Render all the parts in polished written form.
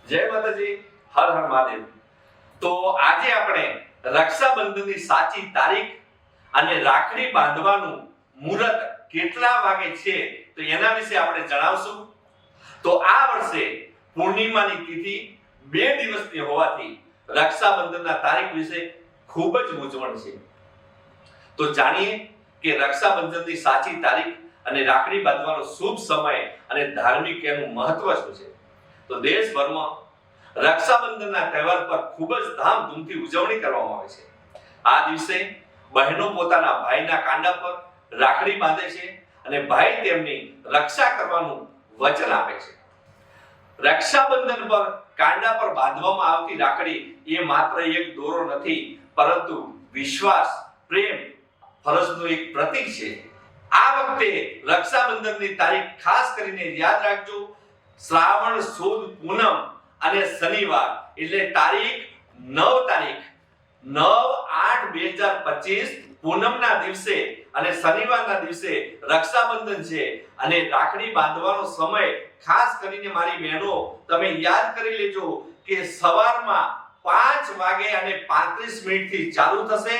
જય માતાજી, હર હર મહાદેવ। તો આજે આપણે રક્ષાબંધનની સાચી તારીખ અને રાખડી બાંધવાનું મુહૂર્ત કેટલા વાગે છે તો એના વિશે આપણે જણાવશું। તો આ વર્ષે પૂર્ણિમાની તિથિ 2 દિવસની હોવાથી રક્ષાબંધનના તારીખ વિશે ખૂબ જ મૂંઝવણ છે। તો જાણીએ કે રક્ષાબંધનની સાચી તારીખ અને રાખડી બાંધવાનો શુભ સમય અને ધાર્મિક એનું મહત્વ શું છે। તો દેશભરમાં રક્ષાબંધનના તહેવાર પર ખૂબ જ ધામધૂમથી ઉજવણી કરવામાં આવે છે। આ દિવસે બહેનો પોતાના ભાઈના કાંડા પર રાખડી બાંધે છે અને ભાઈ તેમની રક્ષા કરવાનું વચન આપે છે। રક્ષાબંધન પર કાંડા પર બાંધવામાં આવતી રાખડી એ માત્ર એક દોરો નથી, પરંતુ વિશ્વાસ, પ્રેમ, ફરજનું એક પ્રતીક છે। આ વખતે રક્ષાબંધનની તારીખ ખાસ કરીને યાદ રાખજો, શ્રાવણ સુદ પૂનમ અને શનિવાર, એટલે તારીખ 9/8/2025 પૂનમના દિવસે અને શનિવારના દિવસે રક્ષાબંધન છે અને રાખડી બાંધવાનો સમય ખાસ કરીને મારી બહેનો તમે યાદ કરી લેજો કે સવારમાં 5:35 થી ચાલુ થશે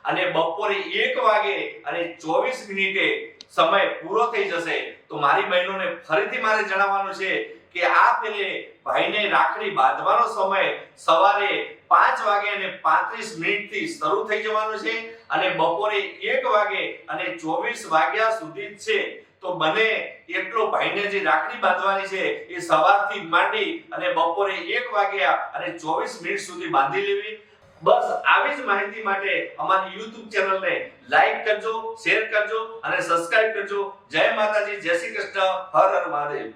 અને બપોરે 1:24 સમય પૂરો થઈ જશે। તો મારી બહેનોને ફરીથી મારે જણાવવાનું છે કે આ પેલે ભાઈને રાખડી બાંધવાનો સમય સવારે 5:35 થી શરૂ થઈ જવાનો છે અને બપોરે 1:24 સુધી છે। તો બને એટલો ભાઈને જે રાખડી બાંધવાની છે એ સવારથી માંડી અને બપોરે 1:24 સુધી બાંધી લેવી। બસ આવી જ માહિતી માટે અમારી YouTube ચેનલને લાઈક કરજો, શેર કરજો અને સબસ્ક્રાઇબ કરજો। જય માતાજી, જય શ્રી કૃષ્ણ, હર હર મહાદેવ।